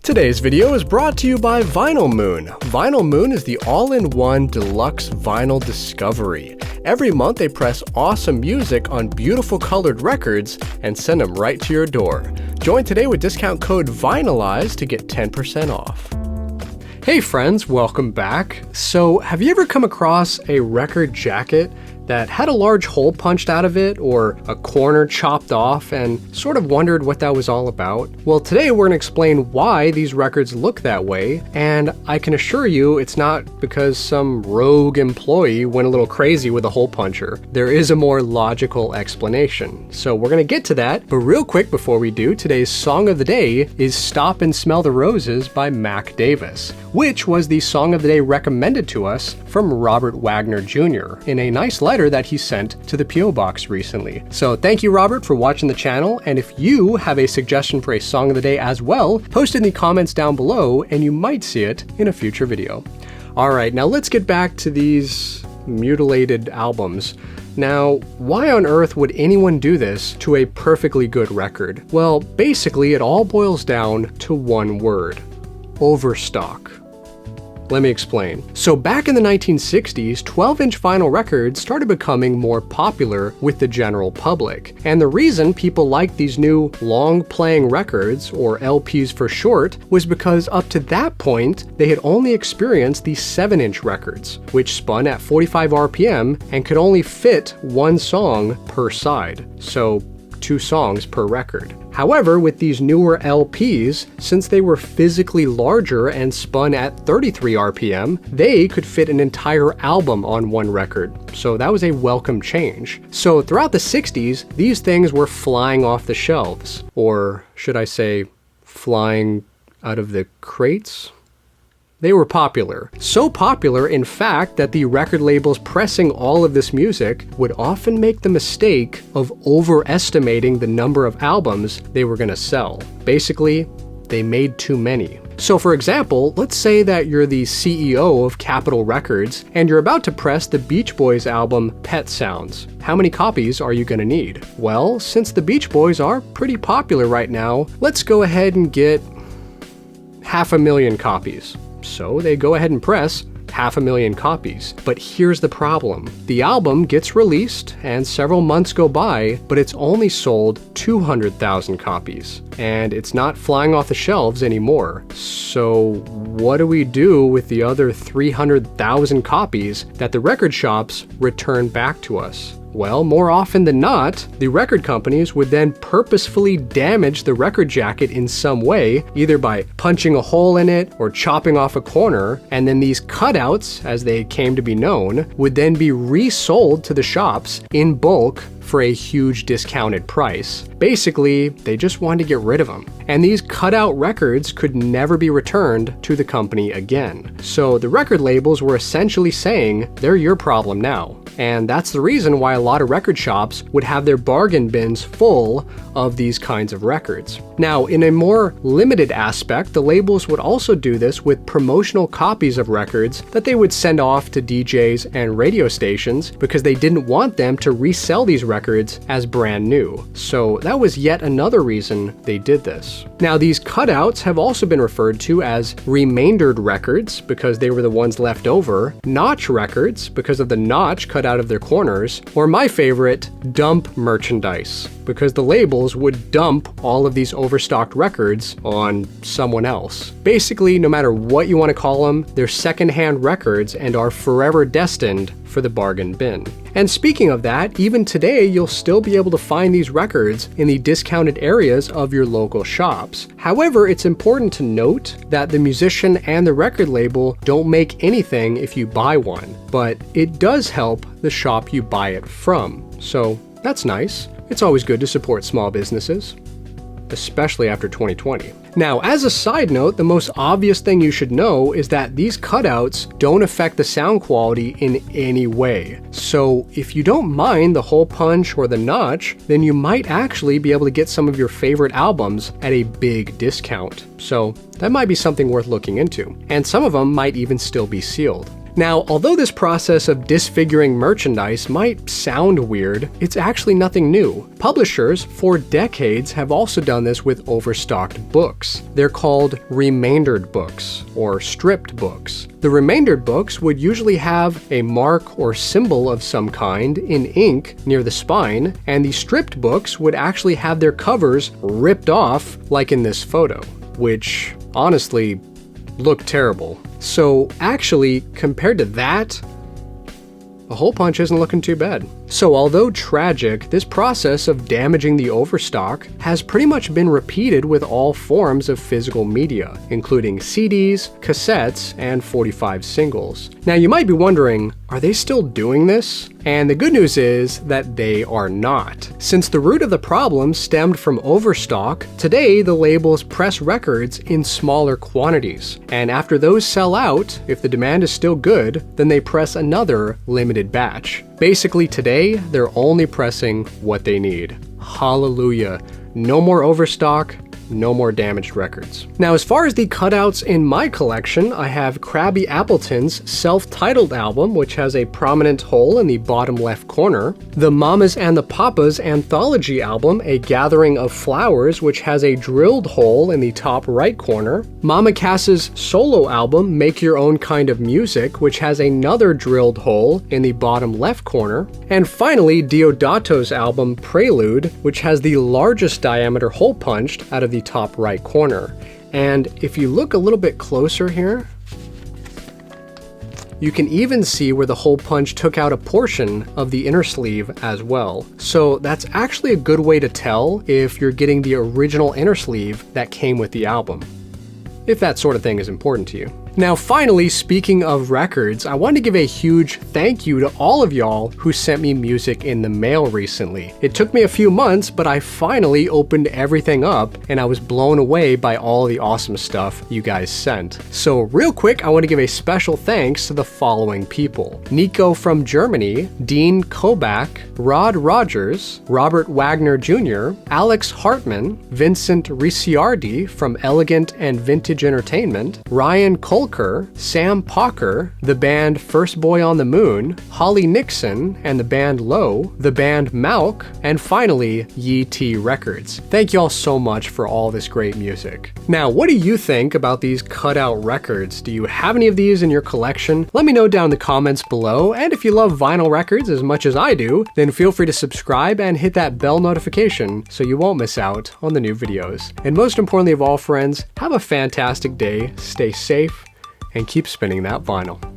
Today's video is brought to you by Vinyl Moon. Vinyl Moon is the all-in-one deluxe vinyl discovery. Every month they press awesome music on beautiful colored records and send them right to your door. Join today with discount code Vinyl Eyezz to get 10% off. Hey friends, welcome back. So have you ever come across a record jacket that had a large hole punched out of it or a corner chopped off and sort of wondered what that was all about? Well, today we're going to explain why these records look that way, and I can assure you it's not because some rogue employee went a little crazy with a hole puncher. There is a more logical explanation. So we're going to get to that, but real quick before we do, today's song of the day is Stop and Smell the Roses by Mac Davis, which was the song of the day recommended to us from Robert Wagner Jr. in a nice letter that he sent to the P.O. Box recently. So thank you, Robert, for watching the channel, and if you have a suggestion for a song of the day as well, post it in the comments down below and you might see it in a future video. Alright, now let's get back to these mutilated albums. Now, why on earth would anyone do this to a perfectly good record? Well, basically it all boils down to one word: Overstock. Let me explain. So back in the 1960s, 12-inch vinyl records started becoming more popular with the general public. And the reason people liked these new long-playing records, or LPs for short, was because up to that point, they had only experienced these 7-inch records, which spun at 45 RPM and could only fit one song per side. So 2 songs per record. However, with these newer LPs, since they were physically larger and spun at 33 RPM, they could fit an entire album on one record. So that was a welcome change. So throughout the 60s, these things were flying off the shelves. Or should I say, flying out of the crates? They were popular. So popular, in fact, that the record labels pressing all of this music would often make the mistake of overestimating the number of albums they were going to sell. Basically, they made too many. So for example, let's say that you're the CEO of Capitol Records and you're about to press the Beach Boys album Pet Sounds. How many copies are you going to need? Well, since the Beach Boys are pretty popular right now, let's go ahead and get 500,000 copies. So they go ahead and press 500,000 copies. But here's the problem. The album gets released and several months go by, but it's only sold 200,000 copies. And it's not flying off the shelves anymore. So what do we do with the other 300,000 copies that the record shops return back to us? Well, more often than not, the record companies would then purposefully damage the record jacket in some way, either by punching a hole in it or chopping off a corner, and then these cutouts, as they came to be known, would then be resold to the shops in bulk for a huge discounted price. Basically, they just wanted to get rid of them. And these cutout records could never be returned to the company again. So the record labels were essentially saying, they're your problem now. And that's the reason why a lot of record shops would have their bargain bins full of these kinds of records. Now, in a more limited aspect, the labels would also do this with promotional copies of records that they would send off to DJs and radio stations because they didn't want them to resell these records as brand new. So that was yet another reason they did this. Now, these cutouts have also been referred to as remaindered records because they were the ones left over, notch records because of the notch cut out of their corners, or my favorite, dump merchandise, because the labels would dump all of these overstocked records on someone else. Basically, no matter what you want to call them, they're secondhand records and are forever destined for the bargain bin. And speaking of that, even today you'll still be able to find these records in the discounted areas of your local shops. However, it's important to note that the musician and the record label don't make anything if you buy one, but it does help the shop you buy it from. So that's nice. It's always good to support small businesses, especially after 2020. Now, as a side note, the most obvious thing you should know is that these cutouts don't affect the sound quality in any way. So if you don't mind the hole punch or the notch, then you might actually be able to get some of your favorite albums at a big discount. So that might be something worth looking into. And some of them might even still be sealed. Now, although this process of disfiguring merchandise might sound weird, it's actually nothing new. Publishers for decades have also done this with overstocked books. They're called remaindered books, or stripped books. The remaindered books would usually have a mark or symbol of some kind in ink near the spine, and the stripped books would actually have their covers ripped off, like in this photo, which honestly look terrible. So actually, compared to that, a hole punch isn't looking too bad. So although tragic, this process of damaging the overstock has pretty much been repeated with all forms of physical media, including CDs, cassettes, and 45 singles. Now you might be wondering, are they still doing this? And the good news is that they are not. Since the root of the problem stemmed from overstock, today the labels press records in smaller quantities. And after those sell out, if the demand is still good, then they press another limited batch. Basically today, they're only pressing what they need. Hallelujah. No more overstock, no more damaged records. Now, as far as the cutouts in my collection, I have Krabby Appleton's self-titled album, which has a prominent hole in the bottom left corner, the Mamas and the Papas anthology album, A Gathering of Flowers, which has a drilled hole in the top right corner, Mama Cass's solo album, Make Your Own Kind of Music, which has another drilled hole in the bottom left corner, and finally Diodato's album, Prelude, which has the largest diameter hole punched out of the top right corner. And if you look a little bit closer here, you can even see where the hole punch took out a portion of the inner sleeve as well. So that's actually a good way to tell if you're getting the original inner sleeve that came with the album, if that sort of thing is important to you. Now finally, speaking of records, I want to give a huge thank you to all of y'all who sent me music in the mail recently. It took me a few months, but I finally opened everything up and I was blown away by all the awesome stuff you guys sent. So real quick, I want to give a special thanks to the following people: Nico from Germany, Dean Kobach, Rod Rogers, Robert Wagner Jr., Alex Hartman, Vincent Ricciardi from Elegant and Vintage Entertainment, Ryan Kolker, Sam Pocker, the band First Boy on the Moon, Holly Nixon and the band Low, the band Malk, and finally Yee T Records. Thank y'all so much for all this great music. Now, what do you think about these cutout records? Do you have any of these in your collection? Let me know down in the comments below, and if you love vinyl records as much as I do, then feel free to subscribe and hit that bell notification so you won't miss out on the new videos. And most importantly of all, friends, have a fantastic day, stay safe, and keep spinning that vinyl.